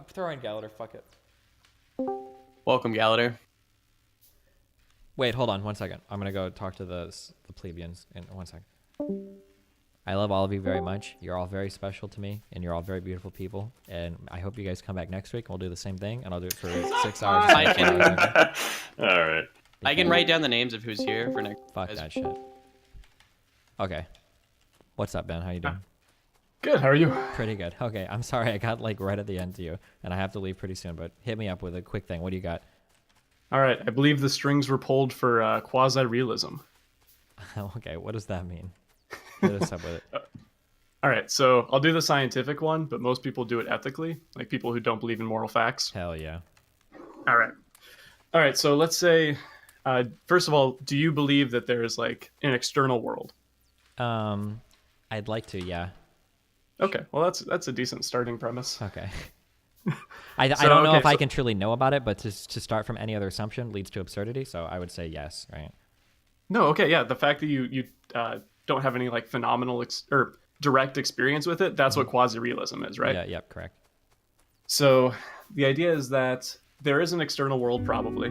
Throw in Galator. Fuck it. Welcome, Galator. Wait, hold on 1 second. I'm gonna go talk to the plebeians in 1 second. I love all of you very much. You're all very special to me, and you're all very beautiful people. And I hope you guys come back next week, and we'll do the same thing, and I'll do it for 6 hours. All right. I can write down the names of who's here for next. Fuck that shit. Okay. What's up, Ben? How you doing? Good. How are you? Pretty good. Okay, I'm sorry I got like right at the end to you, and I have to leave pretty soon. But hit me up with a quick thing. What do you got? All right. I believe the strings were pulled for quasi-realism. Okay, what does that mean? Hit us up with it. All right. So I'll do the scientific one, but most people do it ethically, like people who don't believe in moral facts. Hell yeah. All right. All right. So let's say, first of all, do you believe that there is like an external world? I'd like to, yeah. Okay. Well, that's a decent starting premise. Okay. I don't know if I can truly know about it, but to start from any other assumption leads to absurdity. So I would say yes, right? No. Okay. Yeah. The fact that you don't have any like phenomenal or direct experience with it, that's what quasi-realism is, right? Yeah. Yep. Correct. So the idea is that there is an external world probably,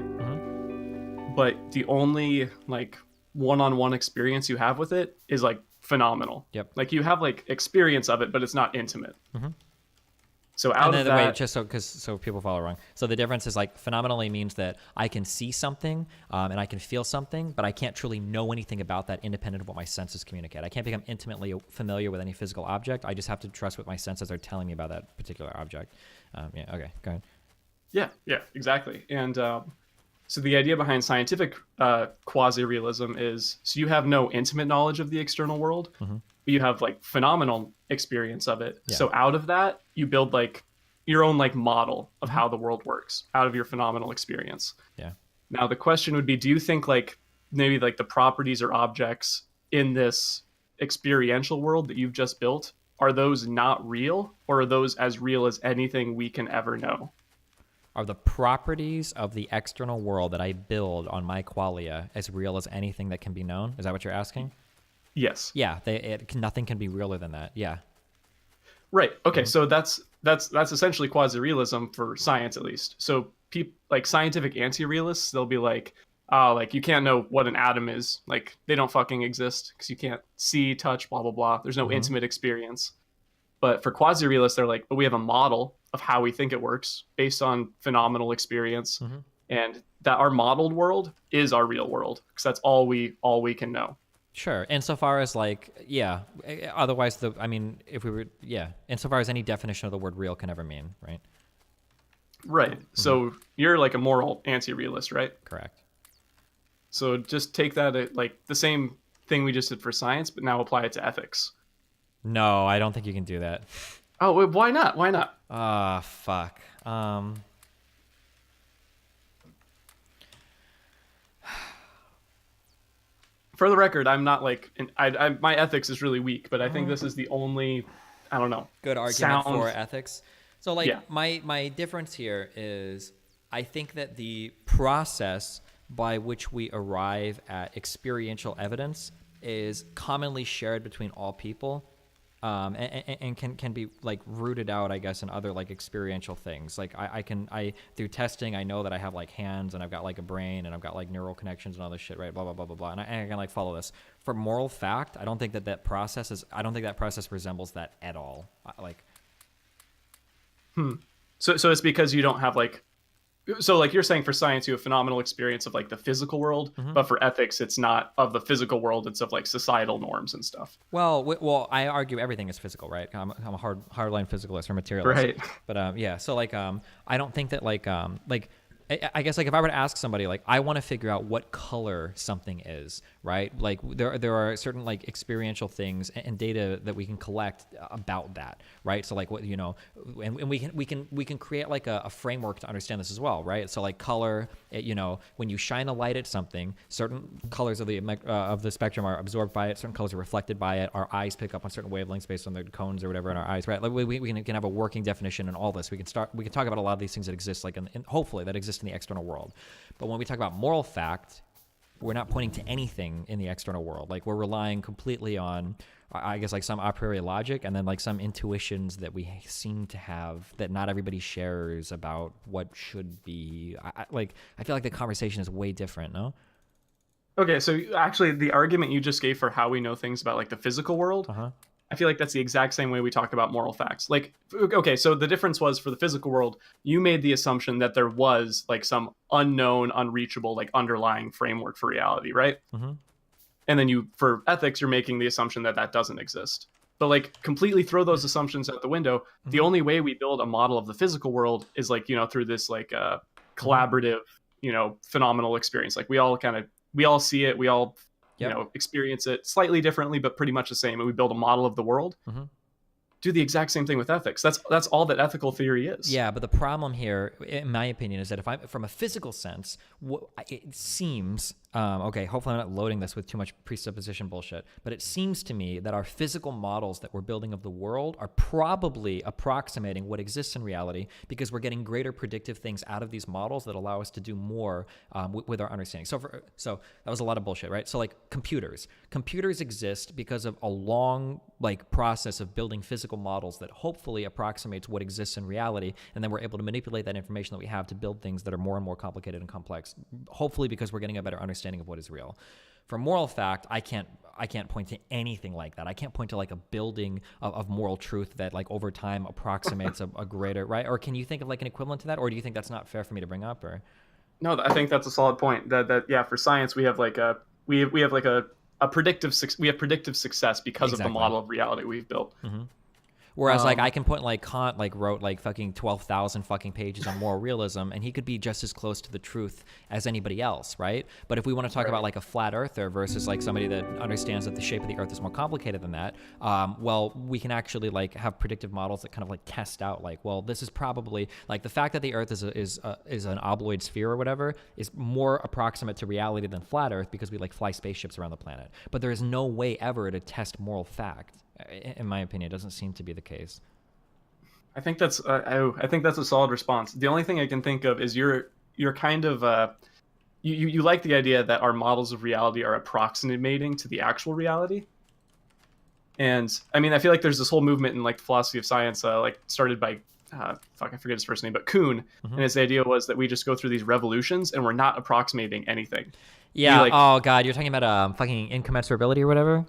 but the only like one-on-one experience you have with it is like phenomenal. Yep. Like you have like experience of it, but it's not intimate. So out And of then, that, wait, just so people follow wrong. So the difference is like phenomenally means that I can see something and I can feel something, but I can't truly know anything about that independent of what my senses communicate. I can't become intimately familiar with any physical object. I just have to trust what my senses are telling me about that particular object. Yeah. Okay. Go ahead. yeah, exactly. And so the idea behind scientific quasi-realism is so you have no intimate knowledge of the external world, but you have like phenomenal experience of it. Yeah. So out of that, you build like your own like model of how the world works out of your phenomenal experience. Yeah. Now the question would be, do you think like maybe like the properties or objects in this experiential world that you've just built, are those not real, or are those as real as anything we can ever know? Are the properties of the external world that I build on my qualia as real as anything that can be known? Is that what you're asking? Yes. Yeah, nothing can be realer than that. Yeah. Right. Okay. So that's essentially quasi-realism for science, at least. So like scientific anti-realists, they'll be like, like you can't know what an atom is. Like they don't fucking exist because you can't see, touch, blah blah blah. There's no intimate experience. But for quasi-realists, they're like, but we have a model of how we think it works based on phenomenal experience, and that our modeled world is our real world because that's all we can know. Sure. Insofar as like, yeah. Otherwise, if we were, yeah. Insofar as any definition of the word real can ever mean, right? Right. So you're like a moral anti-realist, right? Correct. So just take that like the same thing we just did for science, but now apply it to ethics. No, I don't think you can do that. Oh, wait, why not? Why not? Fuck. For the record, I'm not like, my ethics is really weak, but I think this is the only, I don't know, good argument sound for ethics. So like Yeah. my difference here is I think that the process by which we arrive at experiential evidence is commonly shared between all people. And can be like rooted out, I guess, in other like experiential things. Like I through testing, I know that I have like hands and I've got like a brain and I've got like neural connections and all this shit, right? Blah blah blah blah blah. And I can like follow this. For moral fact, I don't think that process resembles that at all. So it's because you don't have like, so like you're saying for science you have phenomenal experience of like the physical world, but for ethics it's not of the physical world, it's of like societal norms and stuff. Well, I argue everything is physical, right? I'm a hardline physicalist or materialist. Right. But yeah, so like I don't think that like I guess like if I were to ask somebody like I want to figure out what color something is, right? Like there are certain like experiential things and data that we can collect about that, right? So like what and we can create like a framework to understand this as well, right? So like color, when you shine a light at something, certain colors of the spectrum are absorbed by it, certain colors are reflected by it. Our eyes pick up on certain wavelengths based on the cones or whatever in our eyes, right? Like we can have a working definition in all this. We can talk about a lot of these things that exist like in hopefully that exist in the external world. But when we talk about moral fact, we're not pointing to anything in the external world. Like, we're relying completely on, I guess, like some a priori logic, and then like some intuitions that we seem to have that not everybody shares about what should be. I feel like the conversation is way different. No. Okay, so actually, the argument you just gave for how we know things about like the physical world, Uh-huh. I feel like that's the exact same way we talk about moral facts. Like, okay, so the difference was for the physical world, you made the assumption that there was like some unknown, unreachable, like underlying framework for reality, right? Mm-hmm. And then you, for ethics, you're making the assumption that that doesn't exist. But like, completely throw those assumptions out the window. Mm-hmm. The only way we build a model of the physical world is like, through this like collaborative, phenomenal experience. Like, we all see it, we all Yep. experience it slightly differently, but pretty much the same, and we build a model of the world. Mm-hmm. Do the exact same thing with ethics. That's all that ethical theory is. Yeah, but the problem here, in my opinion, is that if I'm from a physical sense, it seems okay. Hopefully, I'm not loading this with too much presupposition bullshit. But it seems to me that our physical models that we're building of the world are probably approximating what exists in reality, because we're getting greater predictive things out of these models that allow us to do more with our understanding. So that was a lot of bullshit, right? So like computers exist because of a long like process of building physical models that hopefully approximates what exists in reality, and then we're able to manipulate that information that we have to build things that are more and more complicated and complex, hopefully because we're getting a better understanding of what is real. For moral fact, I can't point to anything like that. I can't point to like a building of moral truth that like over time approximates a greater, right? Or can you think of like an equivalent to that, or do you think that's not fair for me to bring up? Or No, I think that's a solid point. That yeah, for science we have like we have like a predictive success because of the Exactly. model of reality we've built. Mm-hmm. Whereas, like, I can point, like, Kant, like, wrote, like, fucking 12,000 fucking pages on moral realism, and he could be just as close to the truth as anybody else, right? But if we want to talk about, like, a flat earther versus, like, somebody that understands that the shape of the earth is more complicated than that, well, we can actually, like, have predictive models that kind of, like, test out, like, well, this is probably, like, the fact that the earth is an obloid sphere or whatever is more approximate to reality than flat earth because we, like, fly spaceships around the planet. But there is no way ever to test moral fact. In my opinion, it doesn't seem to be the case. I think that's a solid response. The only thing I can think of is you're kind of you like the idea that our models of reality are approximating to the actual reality. And I mean, I feel like there's this whole movement in like the philosophy of science, like started by I forget his first name, but Kuhn, and his idea was that we just go through these revolutions and we're not approximating anything. Yeah. We, like, oh God, you're talking about fucking incommensurability or whatever.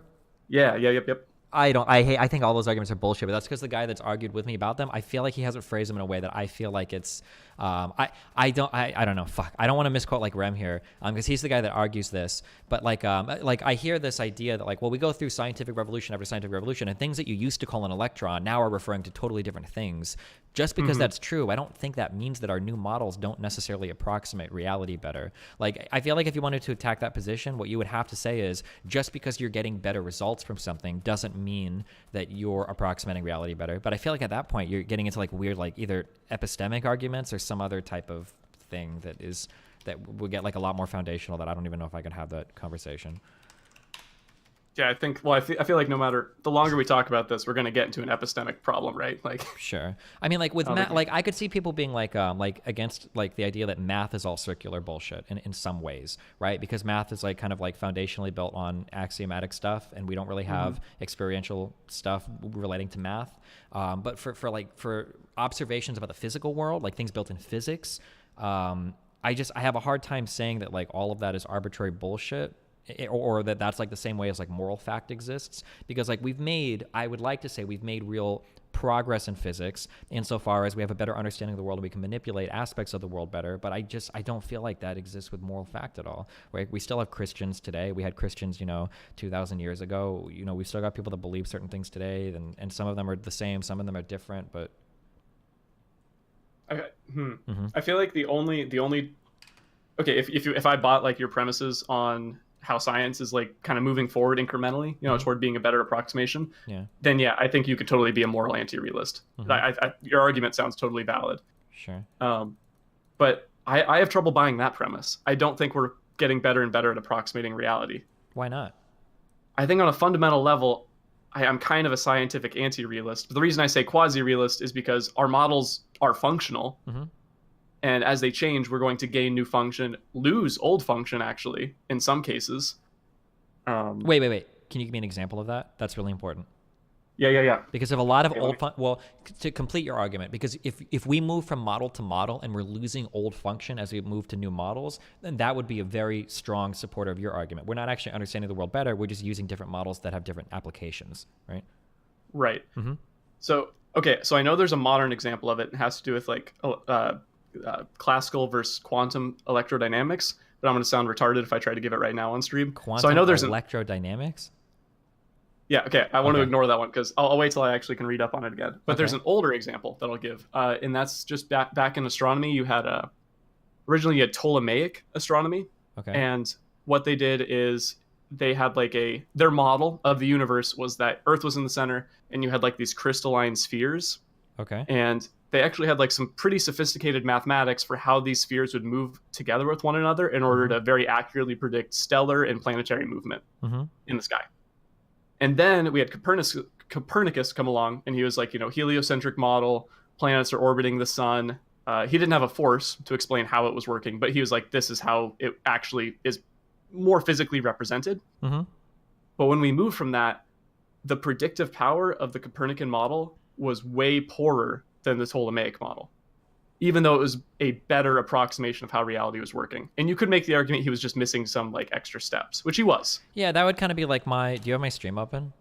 Yeah. Yep. I think all those arguments are bullshit, but that's because the guy that's argued with me about them, I feel like he hasn't phrased them in a way that I feel like it's, I don't know, fuck. I don't want to misquote like Rem here, because he's the guy that argues this, but like I hear this idea that like, well, we go through scientific revolution after scientific revolution, and things that you used to call an electron now are referring to totally different things. Just because that's true, I don't think that means that our new models don't necessarily approximate reality better. Like, I feel like if you wanted to attack that position, what you would have to say is, just because you're getting better results from something doesn't mean that you're approximating reality better. But I feel like at that point, you're getting into like weird, like either epistemic arguments or some other type of thing that would get like a lot more foundational that I don't even know if I can have that conversation. Yeah, I feel like no matter the longer we talk about this, we're going to get into an epistemic problem, right? Like, sure. I mean, like with math, like I could see people being like against like the idea that math is all circular bullshit in some ways, right? Because math is like kind of like foundationally built on axiomatic stuff, and we don't really have experiential stuff relating to math. But for observations about the physical world, like things built in physics, I have a hard time saying that like all of that is arbitrary bullshit. Or that's like the same way as like moral fact exists, because like I would like to say we've made real progress in physics insofar as we have a better understanding of the world and we can manipulate aspects of the world better. But I don't feel like that exists with moral fact at all. Right? We still have Christians today. We had Christians, 2,000 years ago. We still got people that believe certain things today, and some of them are the same, some of them are different. But okay, I feel like the only okay, if I bought like your premises on how science is like kind of moving forward incrementally, toward being a better approximation, then yeah, I think you could totally be a moral anti-realist. Your argument sounds totally valid. Sure. But I have trouble buying that premise. I don't think we're getting better and better at approximating reality. Why not? I think on a fundamental level, I'm kind of a scientific anti-realist. But the reason I say quasi-realist is because our models are functional. And as they change, we're going to gain new function, lose old function, actually, in some cases. Wait. Can you give me an example of that? That's really important. Yeah. Because if a lot of well, to complete your argument, because if we move from model to model and we're losing old function as we move to new models, then that would be a very strong supporter of your argument. We're not actually understanding the world better. We're just using different models that have different applications, right? Right. Mm-hmm. So I know there's a modern example of it. It has to do with like classical versus quantum electrodynamics. But I'm going to sound retarded if I try to give it right now on stream. Quantum so I know there's electrodynamics. Yeah, okay. I want to ignore that one because I'll wait till I actually can read up on it again. But there's an older example that I'll give, and that's just back in astronomy. You had originally you had Ptolemaic astronomy, and what they did is they had like their model of the universe was that Earth was in the center, and you had like these crystalline spheres. Okay. And they actually had like some pretty sophisticated mathematics for how these spheres would move together with one another in order to very accurately predict stellar and planetary movement in the sky. And then we had Copernicus come along, and he was like, heliocentric model, planets are orbiting the sun. He didn't have a force to explain how it was working, but he was like, this is how it actually is more physically represented. But when we moved from that, the predictive power of the Copernican model was way poorer than the Ptolemaic model, even though it was a better approximation of how reality was working. And you could make the argument he was just missing some like extra steps, which he was. Yeah, that would kind of be like do you have my stream open?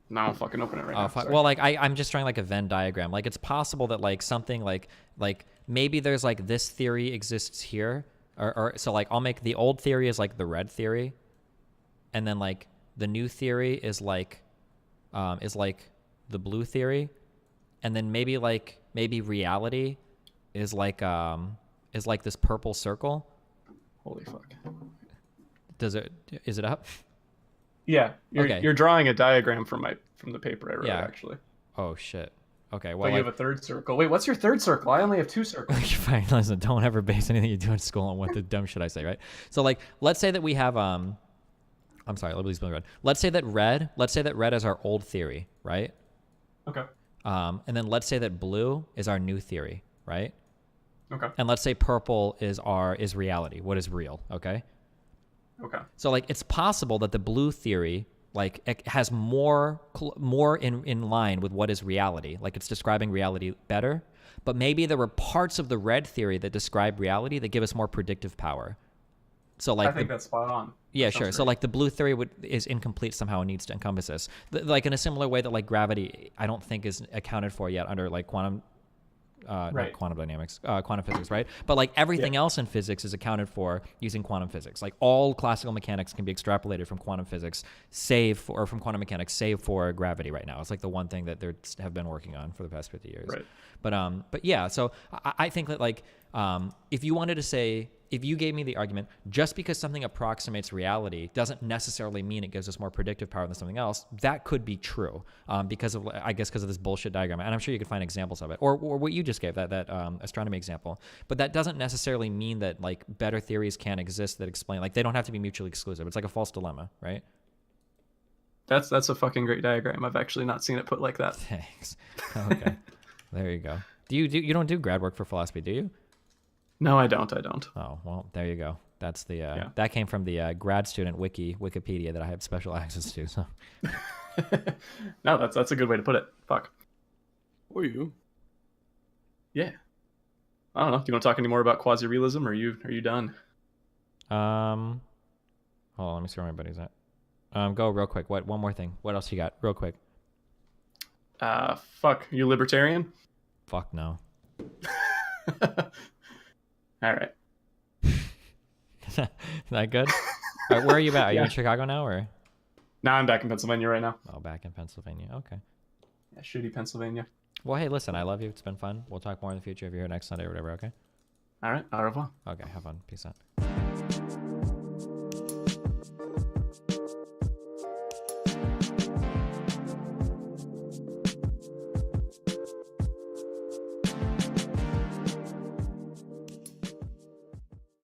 No, I'll fucking open it right now. Well, like I'm just drawing like a Venn diagram. Like it's possible that like something like maybe there's like this theory exists here, or so like I'll make the old theory is like the red theory, and then like the new theory is like the blue theory, and then maybe reality is like this purple circle. Holy fuck. Is it up? Yeah. You're drawing a diagram from the paper I wrote, actually. Oh shit. Okay, well, but you have a third circle. Wait, what's your third circle? I only have two circles. Fine, listen, don't ever base anything you do in school on what the dumb shit I say, right? So like, let's say that we have I'm sorry, let me spell red. Let's say that red is our old theory, right? Okay. And then let's say that blue is our new theory, right? Okay. And let's say purple is reality. What is real? Okay. Okay. So like it's possible that the blue theory like it has more in line with what is reality. Like it's describing reality better, but maybe there were parts of the red theory that describe reality that give us more predictive power. So like I think that's spot on. Yeah, sure. Great. So like the blue theory is incomplete somehow and needs to encompass this. Like in a similar way that like gravity, I don't think is accounted for yet under like quantum not quantum dynamics, quantum physics, right? But like everything else in physics is accounted for using quantum physics. Like all classical mechanics can be extrapolated from quantum physics, from quantum mechanics, save for gravity right now. It's like the one thing that they have been working on for the past 50 years. Right. But yeah, so I think that like if you wanted to say, if you gave me the argument, just because something approximates reality doesn't necessarily mean it gives us more predictive power than something else, that could be true because of this bullshit diagram. And I'm sure you could find examples of it. Or what you just gave, that astronomy example. But that doesn't necessarily mean that like better theories can't exist that explain, like they don't have to be mutually exclusive. It's like a false dilemma, right? That's a fucking great diagram. I've actually not seen it put like that. Thanks. Okay. There you go. You don't do grad work for philosophy, do you? No, I don't. Oh, well, there you go. That's the that came from the grad student Wikipedia that I have special access to. So, no, that's a good way to put it. Fuck. Or you? Yeah. I don't know. Do you want to talk any more about quasi-realism, or are you done? Hold on, let me see where my buddy's at. Go real quick. One more thing. What else you got? Real quick. Fuck. You libertarian? Fuck no. All right. Is that good? All right, where are you at? Are you in Chicago now, or? No, I'm back in Pennsylvania right now. Oh, back in Pennsylvania. Okay. Yeah, shitty Pennsylvania. Well, hey, listen, I love you. It's been fun. We'll talk more in the future if you're here next Sunday or whatever, okay? All right. Au revoir. Okay, have fun. Peace out.